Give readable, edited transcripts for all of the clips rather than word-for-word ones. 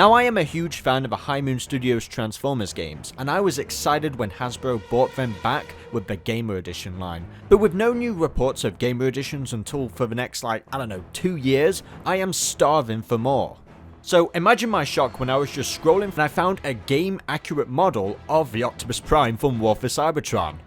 Now, I am a huge fan of the High Moon Studios Transformers games, and I was excited when Hasbro brought them back with the Gamer Edition line. But with no new reports of Gamer Editions until for the next, 2 years, I am starving for more. So imagine my shock when I was just scrolling and I found a game-accurate model of the Optimus Prime from War for Cybertron.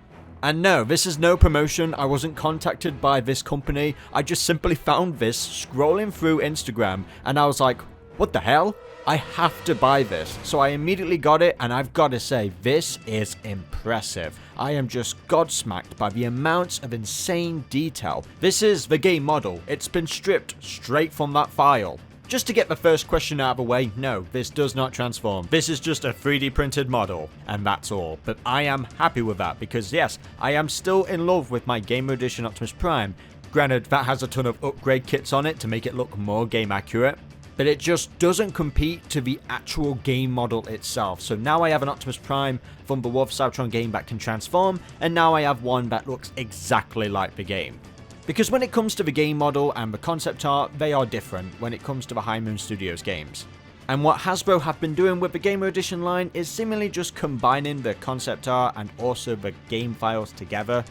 And no, this is no promotion, I wasn't contacted by this company, I just simply found this scrolling through Instagram, and I was like, what the hell? I have to buy this. So I immediately got it, and I've got to say, this is impressive. I am just godsmacked by the amounts of insane detail. This is the game model. It's been stripped straight from that file. Just to get the first question out of the way, no, this does not transform. This is just a 3D printed model, and that's all. But I am happy with that, because yes, I am still in love with my Gamer Edition Optimus Prime. Granted, that has a ton of upgrade kits on it to make it look more game accurate, but it just doesn't compete to the actual game model itself. So now I have an Optimus Prime from the War for Cybertron game that can transform, and now I have one that looks exactly like the game. Because when it comes to the game model and the concept art, they are different when it comes to the High Moon Studios games. And what Hasbro have been doing with the Gamer Edition line is seemingly just combining the concept art and also the game files together.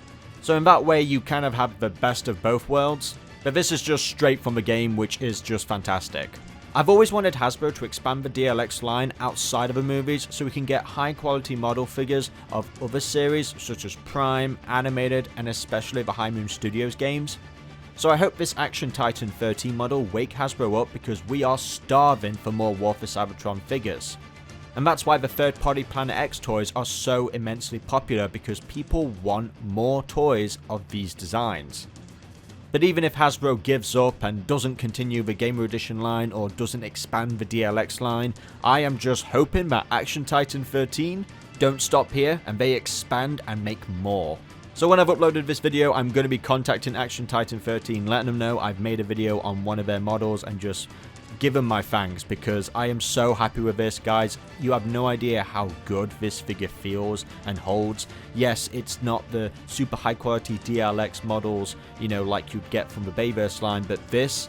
So in that way you kind of have the best of both worlds, but this is just straight from the game, which is just fantastic. I've always wanted Hasbro to expand the DLX line outside of the movies so we can get high quality model figures of other series such as Prime, Animated, and especially the High Moon Studios games. So I hope this Action Titan 13 model wake Hasbro up, because we are starving for more War for Cybertron figures. And that's why the third-party Planet X toys are so immensely popular, because people want more toys of these designs. But even if Hasbro gives up and doesn't continue the Gamer Edition line or doesn't expand the DLX line, I am just hoping that Action Titan 13 don't stop here and they expand and make more. So when I've uploaded this video, I'm going to be contacting Action Titan 13, letting them know I've made a video on one of their models and just give them my thanks, because I am so happy with this, guys. You have no idea how good this figure feels and holds. Yes, it's not the super high quality DLX models, like you'd get from the Bayverse line, but this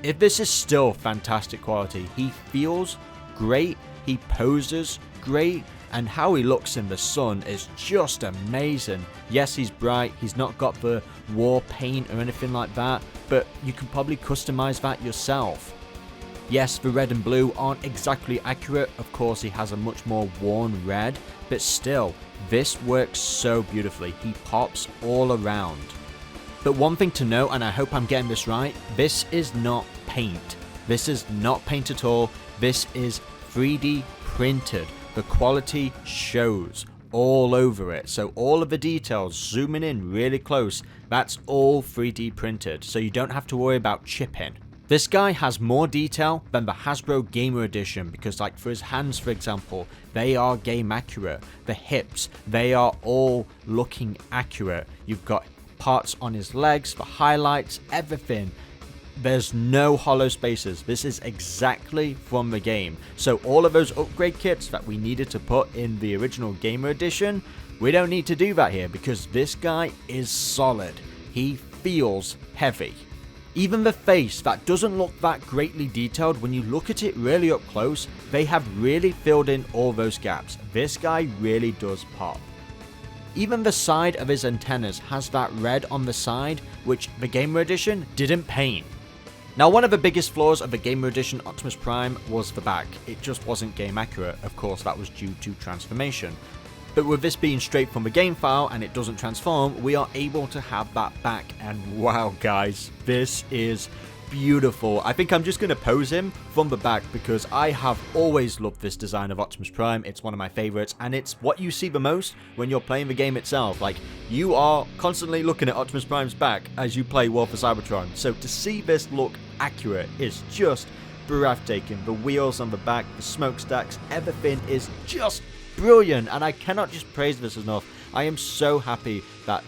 is still fantastic quality. He feels great, he poses great, and how he looks in the sun is just amazing. Yes, he's bright, he's not got the war paint or anything like that, but you can probably customize that yourself. Yes, the red and blue aren't exactly accurate, of course he has a much more worn red, but still, this works so beautifully, he pops all around. But one thing to note, and I hope I'm getting this right, this is not paint. This is not paint at all, this is 3D printed. The quality shows all over it, so all of the details, zooming in really close, that's all 3D printed, so you don't have to worry about chipping. This guy has more detail than the Hasbro Gamer Edition, because for his hands, for example, they are game accurate. The hips, they are all looking accurate. You've got parts on his legs, the highlights, everything. There's no hollow spaces. This is exactly from the game. So all of those upgrade kits that we needed to put in the original Gamer Edition, we don't need to do that here, because this guy is solid. He feels heavy. Even the face, that doesn't look that greatly detailed, when you look at it really up close, they have really filled in all those gaps. This guy really does pop. Even the side of his antennas has that red on the side, which the Gamer Edition didn't paint. Now, one of the biggest flaws of the Gamer Edition Optimus Prime was the back. It just wasn't game accurate. Of course, that was due to transformation. But with this being straight from the game file and it doesn't transform, we are able to have that back, and wow guys, this is beautiful. I think I'm just going to pose him from the back, because I have always loved this design of Optimus Prime. It's one of my favorites, and it's what you see the most when you're playing the game itself. You are constantly looking at Optimus Prime's back as you play War for Cybertron, so to see this look accurate is just breathtaking. The wheels on the back, the smokestacks, everything is just brilliant, and I cannot just praise this enough. I am so happy that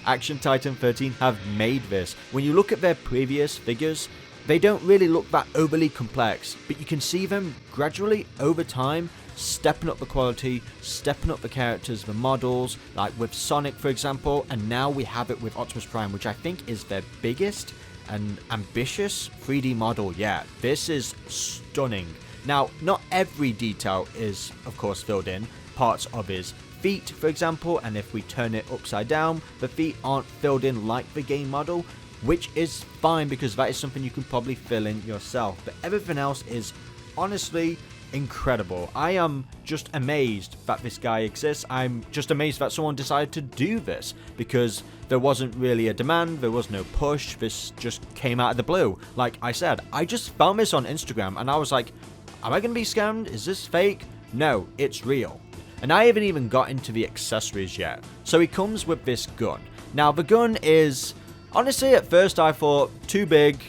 Action Titan 13 have made this. When you look at their previous figures, they don't really look that overly complex, but you can see them gradually over time stepping up the quality, stepping up the characters, the models, like with Sonic for example, and now we have it with Optimus Prime, which I think is their biggest and ambitious 3D model yet. This is stunning. Now, not every detail is, of course, filled in. Parts of his feet, for example, and if we turn it upside down, the feet aren't filled in like the game model, which is fine because that is something you can probably fill in yourself. But everything else is honestly incredible. I am just amazed that this guy exists. I'm just amazed that someone decided to do this because there wasn't really a demand, there was no push, this just came out of the blue. Like I said, I just found this on Instagram and I was like, am I gonna be scammed? Is this fake? No, it's real. And I haven't even got into the accessories yet. So he comes with this gun. Now the gun is, honestly at first I thought too big,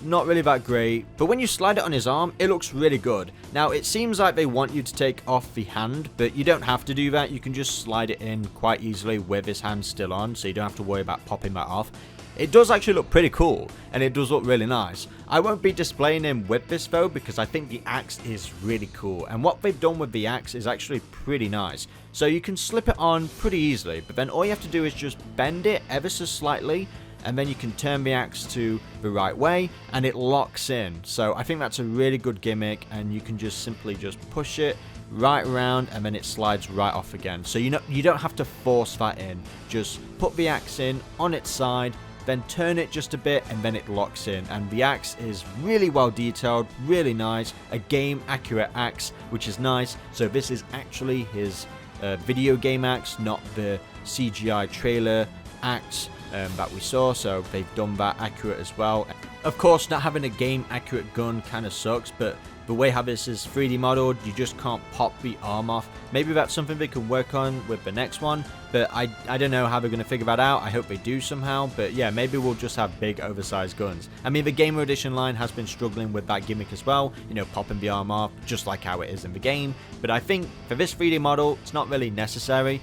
not really that great, but when you slide it on his arm, it looks really good. Now, it seems like they want you to take off the hand, but you don't have to do that. You can just slide it in quite easily with his hand still on, so you don't have to worry about popping that off. It does actually look pretty cool, and it does look really nice. I won't be displaying him with this though, because I think the axe is really cool, and what they've done with the axe is actually pretty nice. So you can slip it on pretty easily, but then all you have to do is just bend it ever so slightly, and then you can turn the axe to the right way and it locks in. So I think that's a really good gimmick, and you can just simply just push it right around and then it slides right off again. So you don't have to force that in. Just put the axe in on its side, then turn it just a bit and then it locks in. And the axe is really well detailed, really nice, a game accurate axe, which is nice. So this is actually his video game axe, not the CGI trailer axe that we saw, so they've done that accurate as well. Of course, not having a game accurate gun kind of sucks, but the way how this is 3D modeled, you just can't pop the arm off. Maybe that's something they can work on with the next one, but I don't know how they're going to figure that out. I hope they do somehow, but yeah, maybe we'll just have big oversized guns. I mean, the Gamer Edition line has been struggling with that gimmick as well, you know, popping the arm off, just like how it is in the game, but I think for this 3D model, it's not really necessary,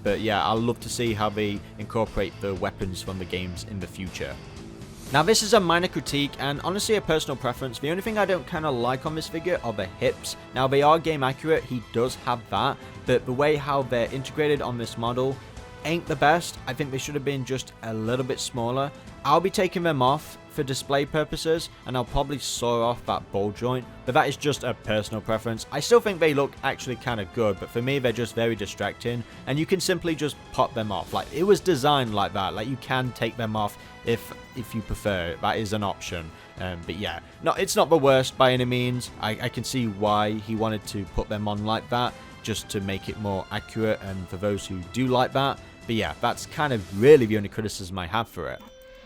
but yeah, I'll love to see how they incorporate the weapons from the games in the future. Now this is a minor critique and honestly a personal preference. The only thing I don't kind of like on this figure are the hips. Now they are game accurate, he does have that, but the way how they're integrated on this model ain't the best. I think they should have been just a little bit smaller. I'll be taking them off for display purposes and I'll probably saw off that ball joint, but that is just a personal preference. I still think they look actually kind of good, but for me they're just very distracting and you can simply just pop them off. Like, it was designed like that. Like, you can take them off if you prefer. That is an option. But yeah, no, it's not the worst by any means. I can see why he wanted to put them on like that, just to make it more accurate and for those who do like that. But yeah, that's kind of really the only criticism I have for it.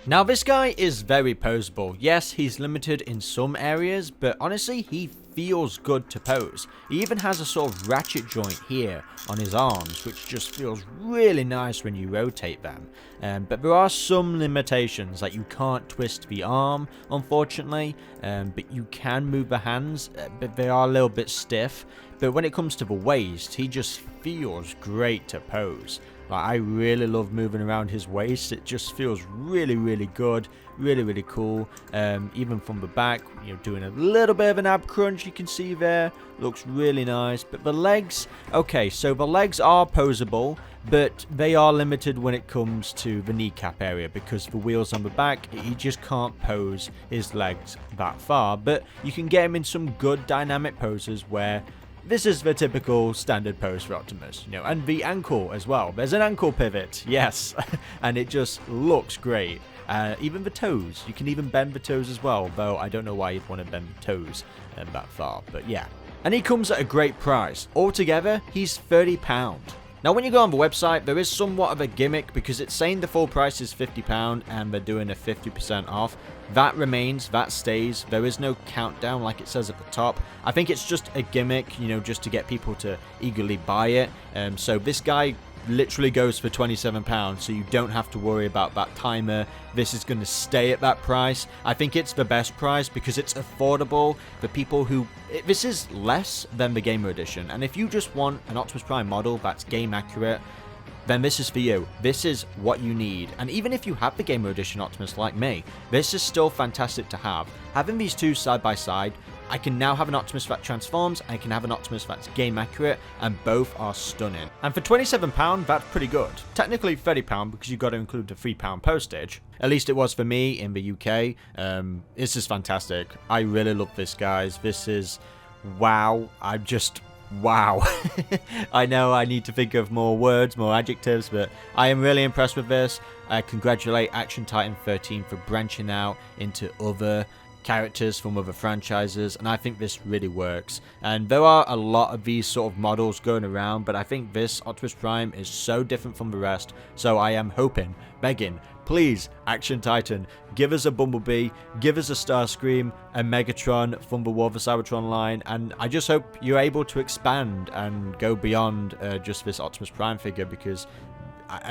Now this guy is very poseable. Yes, he's limited in some areas, but honestly he feels good to pose. He even has a sort of ratchet joint here on his arms, which just feels really nice when you rotate them. But there are some limitations, like you can't twist the arm, unfortunately, but you can move the hands, but they are a little bit stiff. But when it comes to the waist, he just feels great to pose. Like, I really love moving around his waist. It just feels really, really good. Really, really cool. Even from the back, you know, doing a little bit of an ab crunch, you can see there. Looks really nice. But the legs, okay, so the legs are poseable, but they are limited when it comes to the kneecap area because the wheels on the back, he just can't pose his legs that far. But you can get him in some good dynamic poses where this is the typical standard pose for Optimus, you know, and the ankle as well. There's an ankle pivot, yes, and it just looks great. Even the toes, you can even bend the toes as well, though I don't know why you'd want to bend the toes that far, but yeah. And he comes at a great price. Altogether, he's £30. Now when you go on the website, there is somewhat of a gimmick because it's saying the full price is £50 and they're doing a 50% off. That remains, that stays. There is no countdown like it says at the top. I think it's just a gimmick, you know, just to get people to eagerly buy it. So this guy literally goes for £27, so you don't have to worry about that timer. This is going to stay at that price. I think it's the best price because it's affordable for people who... This is less than the Gamer Edition, and if you just want an Optimus Prime model that's game accurate, then this is for you. This is what you need. And even if you have the Gamer Edition Optimus like me, this is still fantastic to have. Having these two side by side, I can now have an Optimus that transforms, I can have an Optimus that's game accurate, and both are stunning. And for £27, that's pretty good. Technically £30 because you've got to include the £3 postage. At least it was for me in the UK. This is fantastic. I really love this, guys. This is wow. I'm just wow. I know I need to think of more words, more adjectives, but I am really impressed with this. I congratulate Action Titan 13 for branching out into other characters from other franchises, and I think this really works. And there are a lot of these sort of models going around, but I think this Optimus Prime is so different from the rest, so I am hoping, begging, please, Action Titan, give us a Bumblebee, give us a Starscream, a Megatron from the War for Cybertron line, and I just hope you're able to expand and go beyond just this Optimus Prime figure, because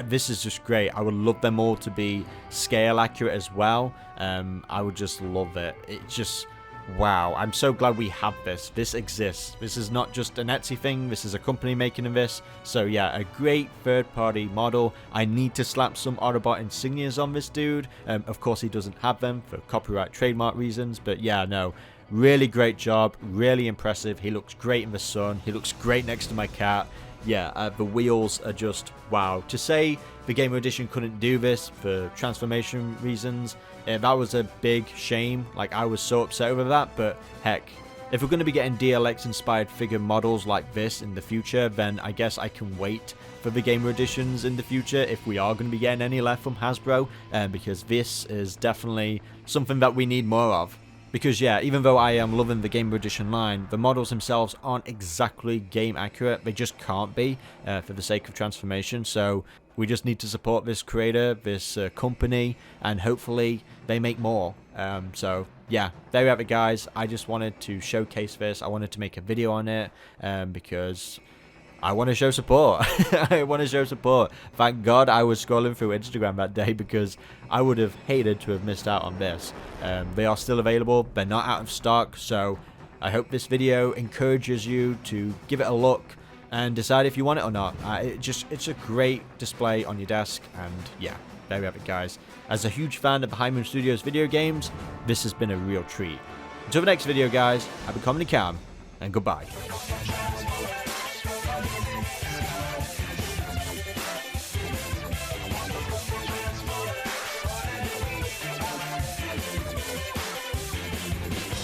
this is just great. I would love them all to be scale accurate as well. I would just love it. It's just, wow. I'm so glad we have this. This exists. This is not just an Etsy thing. This is a company making this. So yeah, a great third-party model. I need to slap some Autobot insignias on this dude. Of course, he doesn't have them for copyright trademark reasons. But yeah, no. Really great job. Really impressive. He looks great in the sun. He looks great next to my cat. Yeah, the wheels are just wow. To say the Gamer Edition couldn't do this for transformation reasons, that was a big shame. Like, I was so upset over that, but heck, if we're going to be getting DLX inspired figure models like this in the future, then I guess I can wait for the Gamer Editions in the future if we are going to be getting any left from Hasbro, because this is definitely something that we need more of. Because yeah, even though I am loving the Gamer Edition line, the models themselves aren't exactly game accurate. They just can't be for the sake of transformation. So we just need to support this creator, this company, and hopefully they make more. So yeah, there you have it, guys. I just wanted to showcase this. I wanted to make a video on it because I want to show support. I want to show support. Thank God I was scrolling through Instagram that day, because I would have hated to have missed out on this. They are still available. They're not out of stock. So I hope this video encourages you to give it a look and decide if you want it or not. It's a great display on your desk. And yeah, there we have it, guys. As a huge fan of the High Moon Studios video games, this has been a real treat. Until the next video, guys, I've been Comodin, and goodbye.